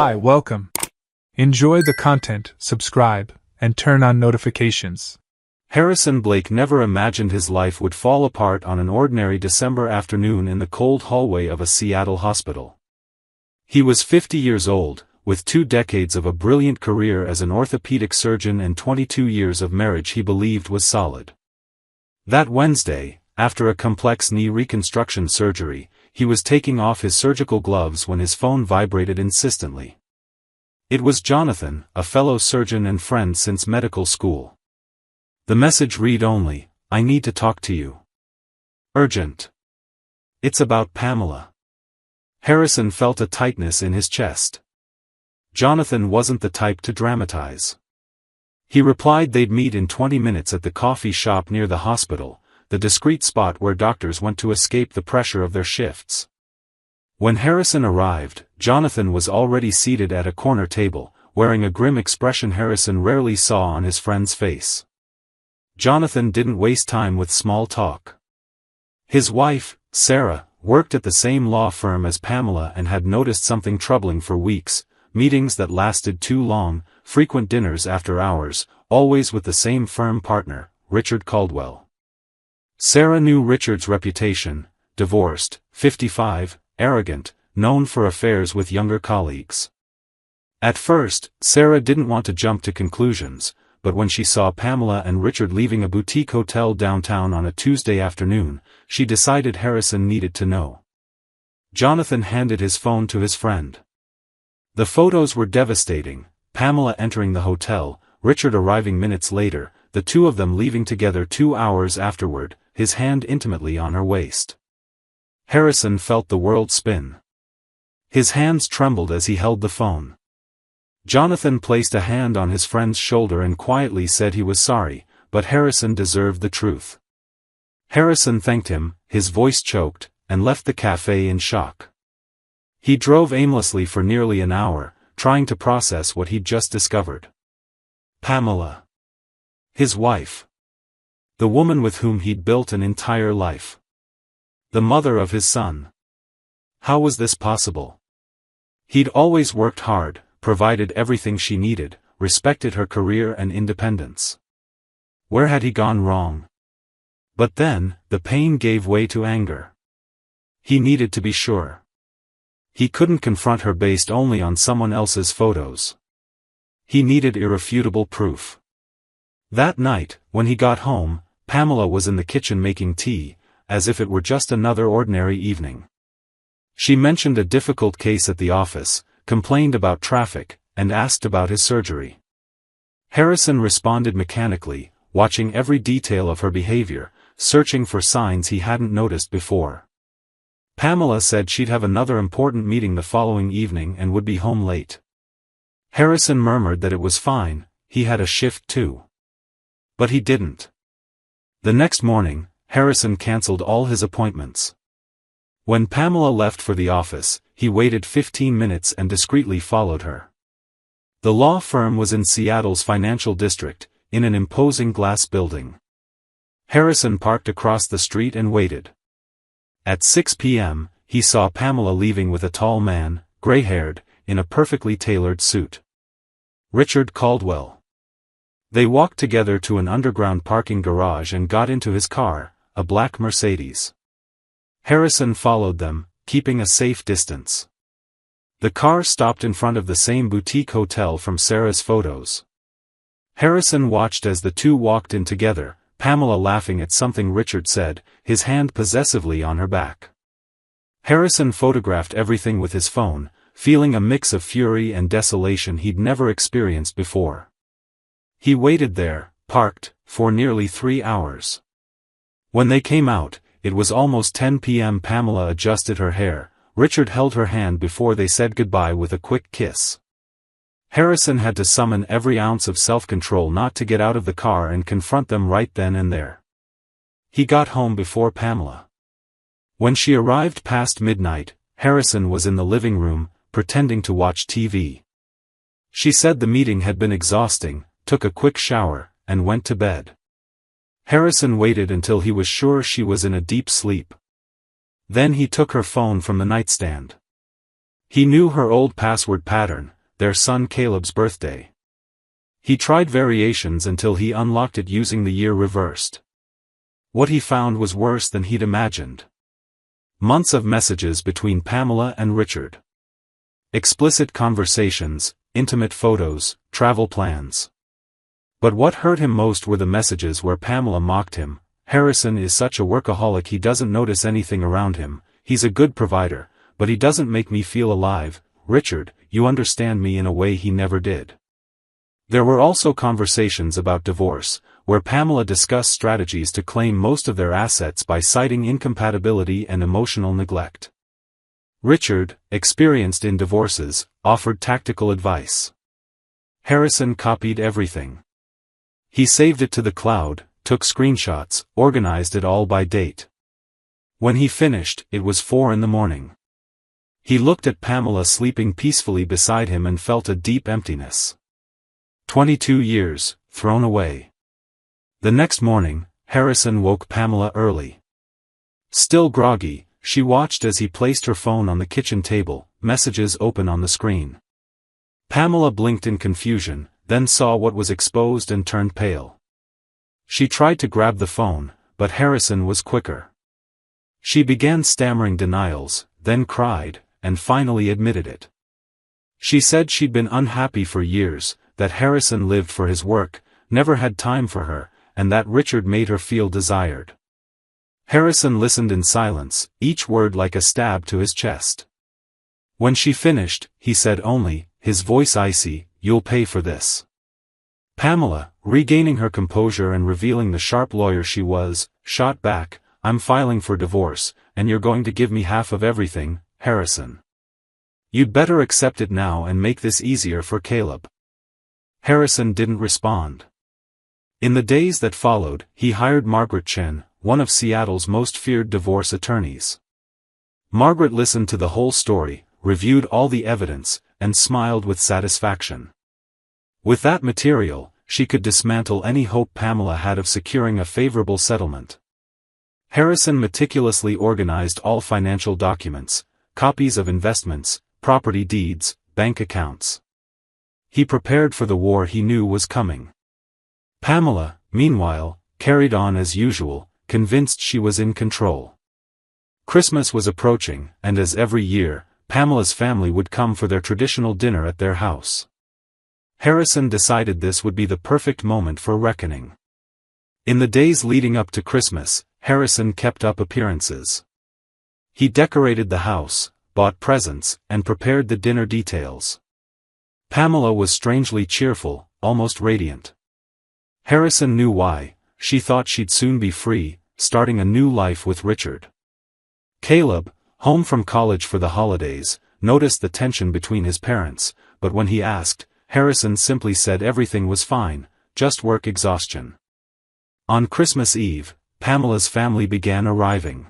Hi, welcome. Enjoy the content, subscribe, and turn on notifications. Harrison Blake never imagined his life would fall apart on an ordinary December afternoon in the cold hallway of a Seattle hospital. He was 50 years old, with 2 decades of a brilliant career as an orthopedic surgeon and 22 years of marriage he believed was solid. That Wednesday, after a complex knee reconstruction surgery, he was taking off his surgical gloves when his phone vibrated insistently. It was Jonathan, a fellow surgeon and friend since medical school. The message read only, "I need to talk to you. Urgent. It's about Pamela." Harrison felt a tightness in his chest. Jonathan wasn't the type to dramatize. He replied they'd meet in 20 minutes at the coffee shop near the hospital, the discreet spot where doctors went to escape the pressure of their shifts. When Harrison arrived, Jonathan was already seated at a corner table, wearing a grim expression Harrison rarely saw on his friend's face. Jonathan didn't waste time with small talk. His wife, Sarah, worked at the same law firm as Pamela and had noticed something troubling for weeks: meetings that lasted too long, frequent dinners after hours, always with the same firm partner, Richard Caldwell. Sarah knew Richard's reputation: divorced, 55, arrogant, known for affairs with younger colleagues. At first, Sarah didn't want to jump to conclusions, but when she saw Pamela and Richard leaving a boutique hotel downtown on a Tuesday afternoon, she decided Harrison needed to know. Jonathan handed his phone to his friend. The photos were devastating: Pamela entering the hotel, Richard arriving minutes later, the two of them leaving together 2 hours afterward, his hand intimately on her waist. Harrison felt the world spin. His hands trembled as he held the phone. Jonathan placed a hand on his friend's shoulder and quietly said he was sorry, but Harrison deserved the truth. Harrison thanked him, his voice choked, and left the cafe in shock. He drove aimlessly for nearly an hour, trying to process what he'd just discovered. Pamela. His wife. The woman with whom he'd built an entire life. The mother of his son. How was this possible? He'd always worked hard, provided everything she needed, respected her career and independence. Where had he gone wrong? But then, the pain gave way to anger. He needed to be sure. He couldn't confront her based only on someone else's photos. He needed irrefutable proof. That night, when he got home, Pamela was in the kitchen making tea, as if it were just another ordinary evening. She mentioned a difficult case at the office, complained about traffic, and asked about his surgery. Harrison responded mechanically, watching every detail of her behavior, searching for signs he hadn't noticed before. Pamela said she'd have another important meeting the following evening and would be home late. Harrison murmured that it was fine, he had a shift too. But he didn't. The next morning, Harrison canceled all his appointments. When Pamela left for the office, he waited 15 minutes and discreetly followed her. The law firm was in Seattle's financial district, in an imposing glass building. Harrison parked across the street and waited. At 6 p.m., he saw Pamela leaving with a tall man, gray-haired, in a perfectly tailored suit. Richard Caldwell. They walked together to an underground parking garage and got into his car, a black Mercedes. Harrison followed them, keeping a safe distance. The car stopped in front of the same boutique hotel from Sarah's photos. Harrison watched as the two walked in together, Pamela laughing at something Richard said, his hand possessively on her back. Harrison photographed everything with his phone, feeling a mix of fury and desolation he'd never experienced before. He waited there, parked, for nearly 3 hours. When they came out, it was almost 10 p.m. Pamela adjusted her hair, Richard held her hand before they said goodbye with a quick kiss. Harrison had to summon every ounce of self-control not to get out of the car and confront them right then and there. He got home before Pamela. When she arrived past midnight, Harrison was in the living room, pretending to watch TV. She said the meeting had been exhausting, took a quick shower, and went to bed. Harrison waited until he was sure she was in a deep sleep. Then he took her phone from the nightstand. He knew her old password pattern, their son Caleb's birthday. He tried variations until he unlocked it using the year reversed. What he found was worse than he'd imagined. Months of messages between Pamela and Richard. Explicit conversations, intimate photos, travel plans. But what hurt him most were the messages where Pamela mocked him. Harrison is such a workaholic he doesn't notice anything around him, he's a good provider, but he doesn't make me feel alive. Richard, you understand me in a way he never did. There were also conversations about divorce, where Pamela discussed strategies to claim most of their assets by citing incompatibility and emotional neglect. Richard, experienced in divorces, offered tactical advice. Harrison copied everything. He saved it to the cloud, took screenshots, organized it all by date. When he finished, it was 4 a.m. He looked at Pamela sleeping peacefully beside him and felt a deep emptiness. 22 years, thrown away. The next morning, Harrison woke Pamela early. Still groggy, she watched as he placed her phone on the kitchen table, messages open on the screen. Pamela blinked in confusion, then saw what was exposed and turned pale. She tried to grab the phone, but Harrison was quicker. She began stammering denials, then cried, and finally admitted it. She said she'd been unhappy for years, that Harrison lived for his work, never had time for her, and that Richard made her feel desired. Harrison listened in silence, each word like a stab to his chest. When she finished, he said only, his voice icy, "You'll pay for this." Pamela, regaining her composure and revealing the sharp lawyer she was, shot back, "I'm filing for divorce, and you're going to give me half of everything, Harrison. You'd better accept it now and make this easier for Caleb." Harrison didn't respond. In the days that followed, he hired Margaret Chen, one of Seattle's most feared divorce attorneys. Margaret listened to the whole story, reviewed all the evidence, and smiled with satisfaction. With that material, she could dismantle any hope Pamela had of securing a favorable settlement. Harrison meticulously organized all financial documents, copies of investments, property deeds, bank accounts. He prepared for the war he knew was coming. Pamela, meanwhile, carried on as usual, convinced she was in control. Christmas was approaching, and as every year, Pamela's family would come for their traditional dinner at their house. Harrison decided this would be the perfect moment for reckoning. In the days leading up to Christmas, Harrison kept up appearances. He decorated the house, bought presents, and prepared the dinner details. Pamela was strangely cheerful, almost radiant. Harrison knew why. She thought she'd soon be free, starting a new life with Richard. Caleb, home from college for the holidays, noticed the tension between his parents, but when he asked, Harrison simply said everything was fine, just work exhaustion. On Christmas Eve, Pamela's family began arriving.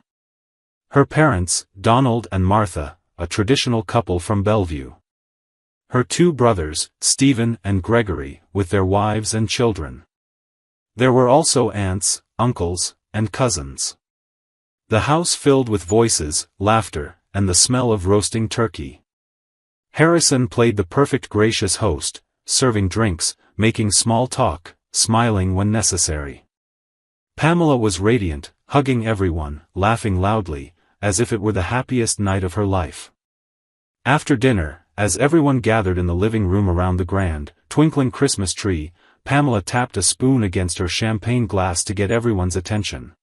Her parents, Donald and Martha, a traditional couple from Bellevue. Her 2 brothers, Stephen and Gregory, with their wives and children. There were also aunts, uncles, and cousins. The house filled with voices, laughter, and the smell of roasting turkey. Harrison played the perfect gracious host, serving drinks, making small talk, smiling when necessary. Pamela was radiant, hugging everyone, laughing loudly, as if it were the happiest night of her life. After dinner, as everyone gathered in the living room around the grand, twinkling Christmas tree, Pamela tapped a spoon against her champagne glass to get everyone's attention.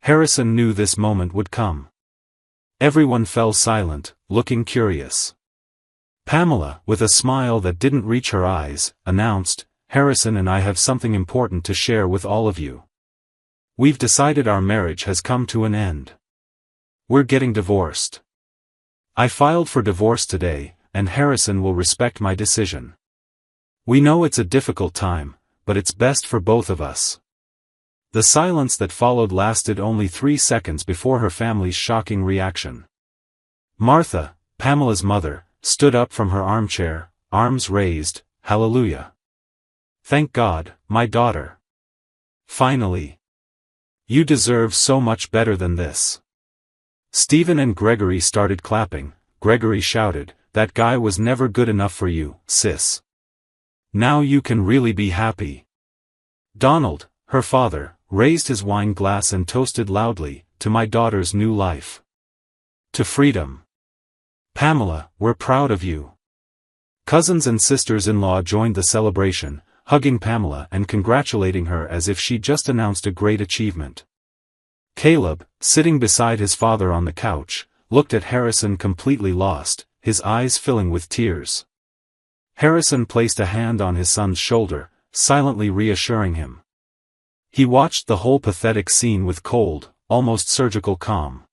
Harrison knew this moment would come. Everyone fell silent, looking curious. Pamela, with a smile that didn't reach her eyes, announced, "Harrison and I have something important to share with all of you. We've decided our marriage has come to an end. We're getting divorced. I filed for divorce today, and Harrison will respect my decision. We know it's a difficult time, but it's best for both of us." The silence that followed lasted only 3 seconds before her family's shocking reaction. Martha, Pamela's mother, stood up from her armchair, arms raised, "Hallelujah. Thank God, my daughter. Finally. You deserve so much better than this." Stephen and Gregory started clapping, Gregory shouted, "That guy was never good enough for you, sis. Now you can really be happy." Donald, her father, raised his wine glass and toasted loudly, "To my daughter's new life. To freedom. Pamela, we're proud of you." Cousins and sisters-in-law joined the celebration, hugging Pamela and congratulating her as if she just announced a great achievement. Caleb, sitting beside his father on the couch, looked at Harrison completely lost, his eyes filling with tears. Harrison placed a hand on his son's shoulder, silently reassuring him. He watched the whole pathetic scene with cold, almost surgical calm.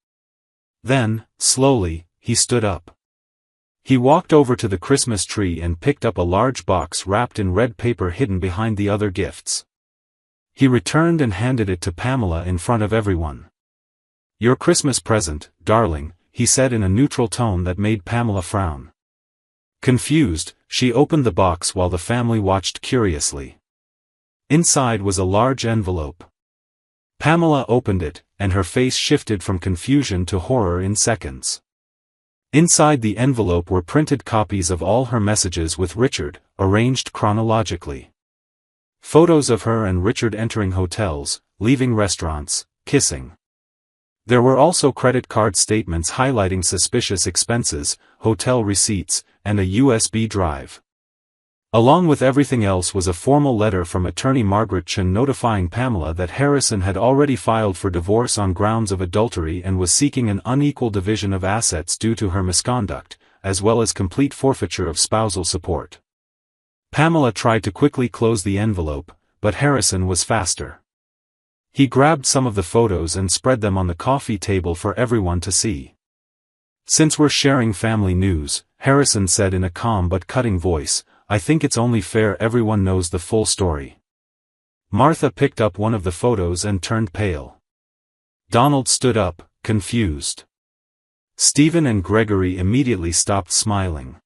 Then, slowly, he stood up. He walked over to the Christmas tree and picked up a large box wrapped in red paper hidden behind the other gifts. He returned and handed it to Pamela in front of everyone. "Your Christmas present, darling," he said in a neutral tone that made Pamela frown. Confused, she opened the box while the family watched curiously. Inside was a large envelope. Pamela opened it, and her face shifted from confusion to horror in seconds. Inside the envelope were printed copies of all her messages with Richard, arranged chronologically. Photos of her and Richard entering hotels, leaving restaurants, kissing. There were also credit card statements highlighting suspicious expenses, hotel receipts, and a USB drive. Along with everything else was a formal letter from attorney Margaret Chen notifying Pamela that Harrison had already filed for divorce on grounds of adultery and was seeking an unequal division of assets due to her misconduct, as well as complete forfeiture of spousal support. Pamela tried to quickly close the envelope, but Harrison was faster. He grabbed some of the photos and spread them on the coffee table for everyone to see. "Since we're sharing family news," Harrison said in a calm but cutting voice, "I think it's only fair everyone knows the full story." Martha picked up one of the photos and turned pale. Donald stood up, confused. Stephen and Gregory immediately stopped smiling.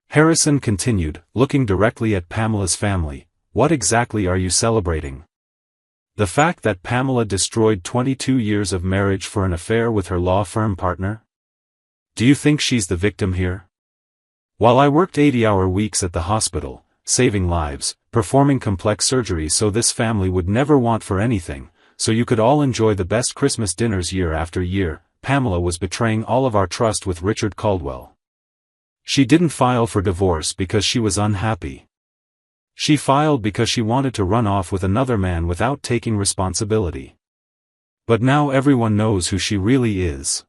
Harrison continued, looking directly at Pamela's family, "What exactly are you celebrating? The fact that Pamela destroyed 22 years of marriage for an affair with her law firm partner? Do you think she's the victim here? While I worked 80-hour weeks at the hospital, saving lives, performing complex surgeries so this family would never want for anything, so you could all enjoy the best Christmas dinners year after year, Pamela was betraying all of our trust with Richard Caldwell. She didn't file for divorce because she was unhappy. She filed because she wanted to run off with another man without taking responsibility. But now everyone knows who she really is.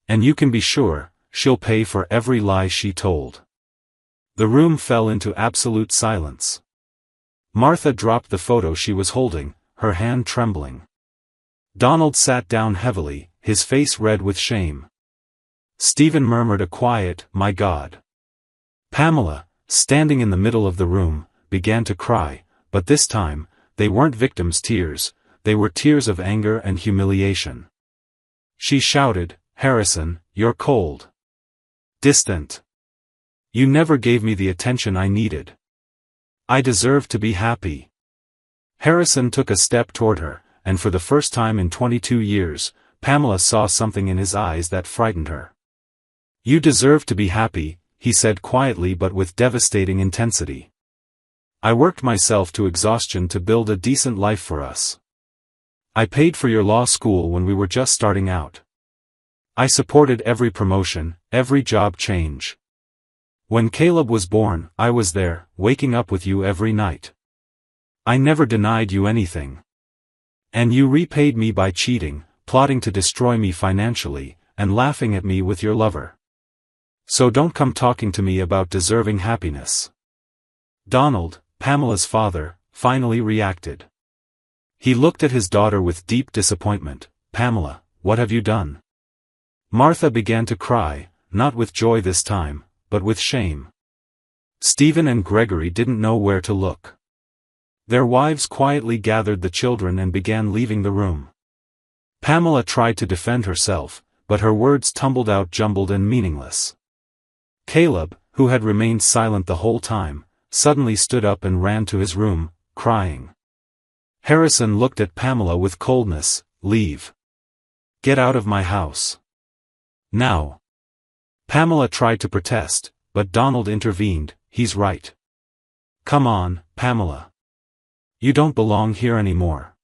And you can be sure, she'll pay for every lie she told." The room fell into absolute silence. Martha dropped the photo she was holding, her hand trembling. Donald sat down heavily, his face red with shame. Stephen murmured a quiet, "My God." Pamela, standing in the middle of the room, began to cry, but this time, they weren't victims' tears, they were tears of anger and humiliation. She shouted, "Harrison, you're cold. Distant. You never gave me the attention I needed. I deserve to be happy." Harrison took a step toward her, and for the first time in 22 years, Pamela saw something in his eyes that frightened her. "You deserve to be happy," he said quietly but with devastating intensity. "I worked myself to exhaustion to build a decent life for us. I paid for your law school when we were just starting out. I supported every promotion, every job change. When Caleb was born, I was there, waking up with you every night. I never denied you anything. And you repaid me by cheating, plotting to destroy me financially, and laughing at me with your lover. So don't come talking to me about deserving happiness." Donald, Pamela's father, finally reacted. He looked at his daughter with deep disappointment. "Pamela, what have you done?" Martha began to cry, not with joy this time, but with shame. Stephen and Gregory didn't know where to look. Their wives quietly gathered the children and began leaving the room. Pamela tried to defend herself, but her words tumbled out jumbled and meaningless. Caleb, who had remained silent the whole time, suddenly stood up and ran to his room, crying. Harrison looked at Pamela with coldness. "Leave. Get out of my house. Now." Pamela tried to protest, but Donald intervened. "He's right. Come on, Pamela. You don't belong here anymore."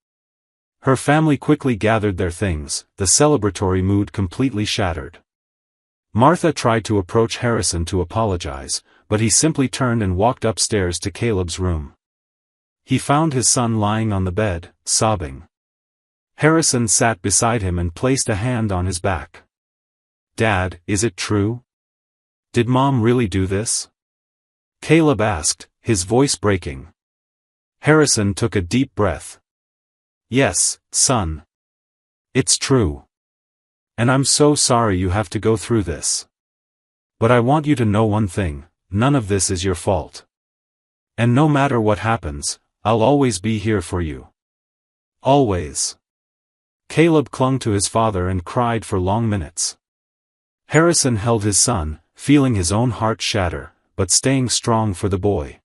Her family quickly gathered their things, the celebratory mood completely shattered. Martha tried to approach Harrison to apologize, but he simply turned and walked upstairs to Caleb's room. He found his son lying on the bed, sobbing. Harrison sat beside him and placed a hand on his back. "Dad, is it true? Did Mom really do this?" Caleb asked, his voice breaking. Harrison took a deep breath. "Yes, son. It's true. And I'm so sorry you have to go through this. But I want you to know one thing, none of this is your fault. And no matter what happens, I'll always be here for you. Always." Caleb clung to his father and cried for long minutes. Harrison held his son, feeling his own heart shatter, but staying strong for the boy.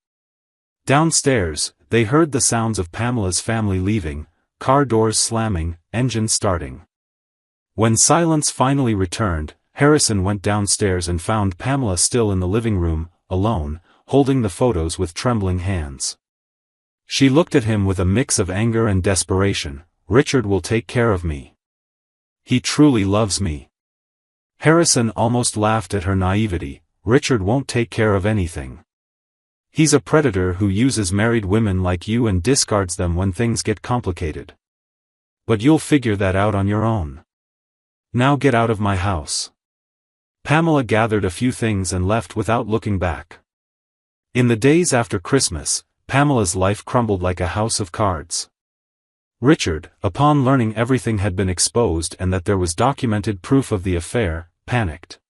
Downstairs, they heard the sounds of Pamela's family leaving, car doors slamming, engines starting. When silence finally returned, Harrison went downstairs and found Pamela still in the living room, alone, holding the photos with trembling hands. She looked at him with a mix of anger and desperation. "Richard will take care of me. He truly loves me." Harrison almost laughed at her naivety. "Richard won't take care of anything. He's a predator who uses married women like you and discards them when things get complicated. But you'll figure that out on your own. Now get out of my house." Pamela gathered a few things and left without looking back. In the days after Christmas, Pamela's life crumbled like a house of cards. Richard, upon learning everything had been exposed and that there was documented proof of the affair, panicked.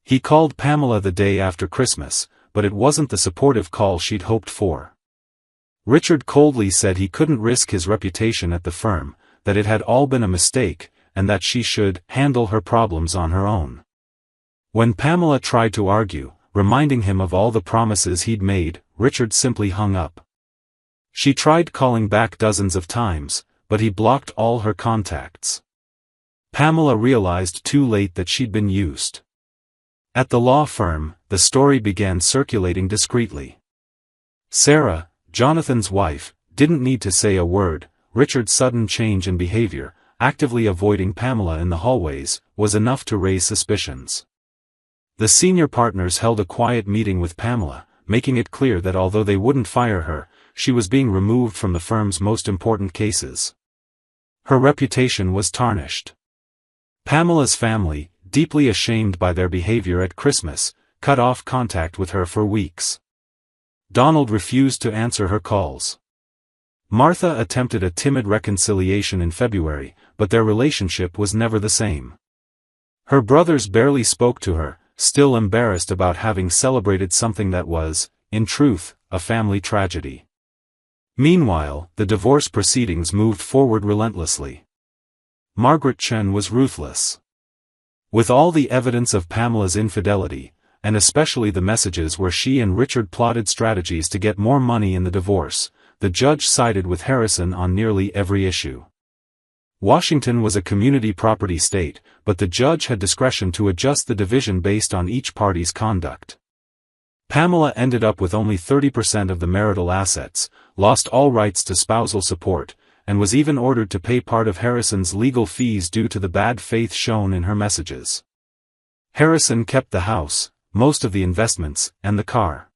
He called Pamela the day after Christmas, but it wasn't the supportive call she'd hoped for. Richard coldly said he couldn't risk his reputation at the firm, that it had all been a mistake, and that she should handle her problems on her own. When Pamela tried to argue, reminding him of all the promises he'd made, Richard simply hung up. She tried calling back dozens of times, but he blocked all her contacts. Pamela realized too late that she'd been used. At the law firm, the story began circulating discreetly. Sarah, Jonathan's wife, didn't need to say a word. Richard's sudden change in behavior, actively avoiding Pamela in the hallways, was enough to raise suspicions. The senior partners held a quiet meeting with Pamela, making it clear that although they wouldn't fire her, she was being removed from the firm's most important cases. Her reputation was tarnished. Pamela's family, deeply ashamed by their behavior at Christmas, cut off contact with her for weeks. Donald refused to answer her calls. Martha attempted a timid reconciliation in February, but their relationship was never the same. Her brothers barely spoke to her, still embarrassed about having celebrated something that was, in truth, a family tragedy. Meanwhile, the divorce proceedings moved forward relentlessly. Margaret Chen was ruthless. With all the evidence of Pamela's infidelity, and especially the messages where she and Richard plotted strategies to get more money in the divorce, the judge sided with Harrison on nearly every issue. Washington was a community property state, but the judge had discretion to adjust the division based on each party's conduct. Pamela ended up with only 30% of the marital assets, lost all rights to spousal support, and was even ordered to pay part of Harrison's legal fees due to the bad faith shown in her messages. Harrison kept the house, most of the investments, and the car.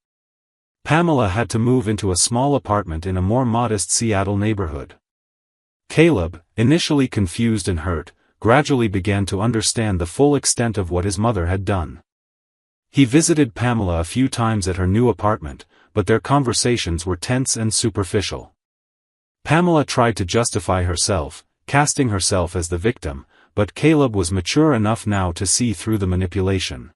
Pamela had to move into a small apartment in a more modest Seattle neighborhood. Caleb, initially confused and hurt, gradually began to understand the full extent of what his mother had done. He visited Pamela a few times at her new apartment, but their conversations were tense and superficial. Pamela tried to justify herself, casting herself as the victim, but Caleb was mature enough now to see through the manipulation.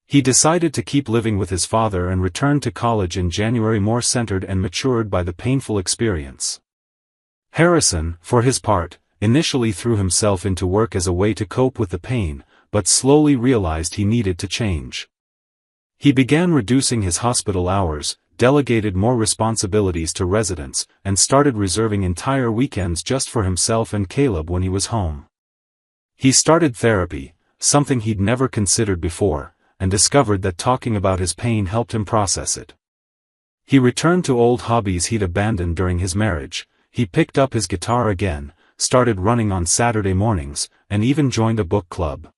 He decided to keep living with his father and returned to college in January more centered and matured by the painful experience. Harrison, for his part, initially threw himself into work as a way to cope with the pain, but slowly realized he needed to change. He began reducing his hospital hours, delegated more responsibilities to residents, and started reserving entire weekends just for himself and Caleb when he was home. He started therapy, something he'd never considered before, and discovered that talking about his pain helped him process it. He returned to old hobbies he'd abandoned during his marriage. He picked up his guitar again, started running on Saturday mornings, and even joined a book club.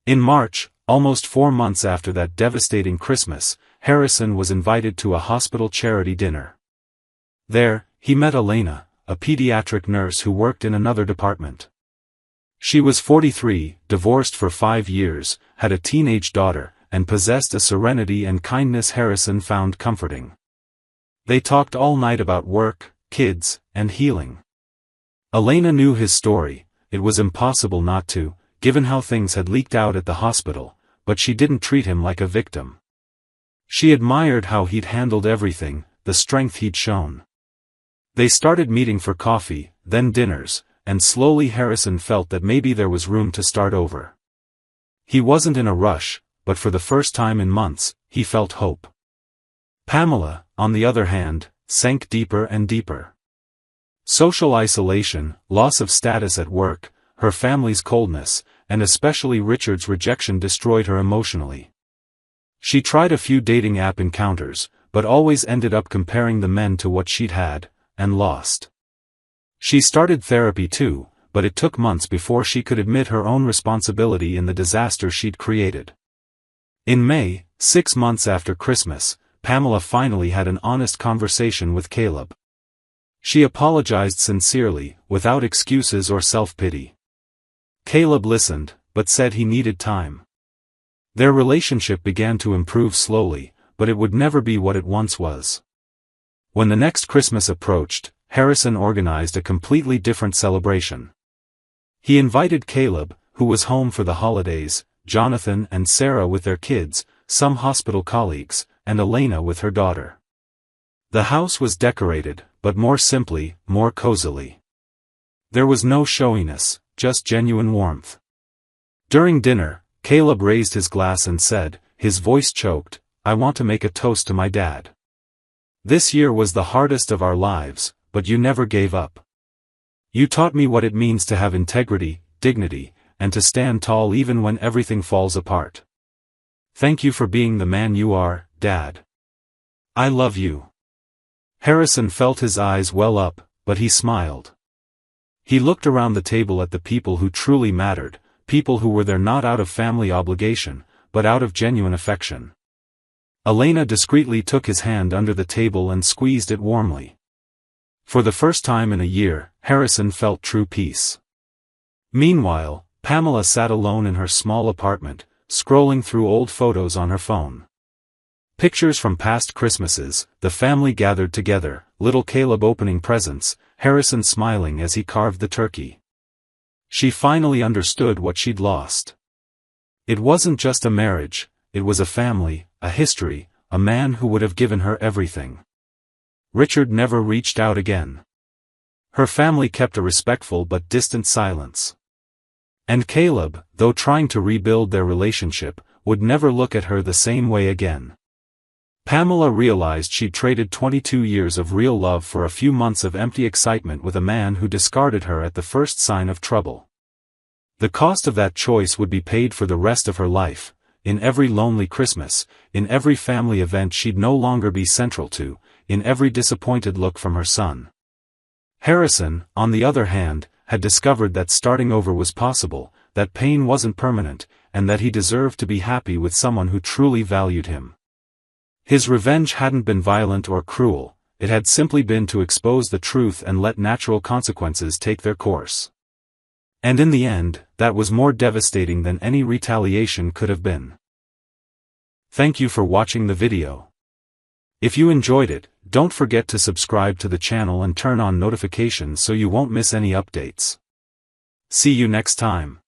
In March, almost 4 months after that devastating Christmas, Harrison was invited to a hospital charity dinner. There, he met Elena, a pediatric nurse who worked in another department. She was 43, divorced for 5 years, had a teenage daughter, and possessed a serenity and kindness Harrison found comforting. They talked all night about work, kids, and healing. Elena knew his story. It was impossible not to, given how things had leaked out at the hospital, but she didn't treat him like a victim. She admired how he'd handled everything, the strength he'd shown. They started meeting for coffee, then dinners, and slowly Harrison felt that maybe there was room to start over. He wasn't in a rush, but for the first time in months, he felt hope. Pamela, on the other hand, sank deeper and deeper. Social isolation, loss of status at work, her family's coldness, and especially Richard's rejection destroyed her emotionally. She tried a few dating app encounters, but always ended up comparing the men to what she'd had, and lost. She started therapy too, but it took months before she could admit her own responsibility in the disaster she'd created. In May, 6 months after Christmas, Pamela finally had an honest conversation with Caleb. She apologized sincerely, without excuses or self-pity. Caleb listened, but said he needed time. Their relationship began to improve slowly, but it would never be what it once was. When the next Christmas approached, Harrison organized a completely different celebration. He invited Caleb, who was home for the holidays, Jonathan and Sarah with their kids, some hospital colleagues, and Elena with her daughter. The house was decorated, but more simply, more cozily. There was no showiness, just genuine warmth. During dinner, Caleb raised his glass and said, his voice choked, "I want to make a toast to my dad. This year was the hardest of our lives, but you never gave up. You taught me what it means to have integrity, dignity, and to stand tall even when everything falls apart. Thank you for being the man you are, Dad. I love you." Harrison felt his eyes well up, but he smiled. He looked around the table at the people who truly mattered, people who were there not out of family obligation, but out of genuine affection. Elena discreetly took his hand under the table and squeezed it warmly. For the first time in a year, Harrison felt true peace. Meanwhile, Pamela sat alone in her small apartment, scrolling through old photos on her phone. Pictures from past Christmases, the family gathered together, little Caleb opening presents, Harrison smiling as he carved the turkey. She finally understood what she'd lost. It wasn't just a marriage, it was a family, a history, a man who would have given her everything. Richard never reached out again. Her family kept a respectful but distant silence. And Caleb, though trying to rebuild their relationship, would never look at her the same way again. Pamela realized she'd traded 22 years of real love for a few months of empty excitement with a man who discarded her at the first sign of trouble. The cost of that choice would be paid for the rest of her life, in every lonely Christmas, in every family event she'd no longer be central to, in every disappointed look from her son. Harrison, on the other hand, had discovered that starting over was possible, that pain wasn't permanent, and that he deserved to be happy with someone who truly valued him. His revenge hadn't been violent or cruel, it had simply been to expose the truth and let natural consequences take their course. And in the end, that was more devastating than any retaliation could have been. Thank you for watching the video. If you enjoyed it, don't forget to subscribe to the channel and turn on notifications so you won't miss any updates. See you next time.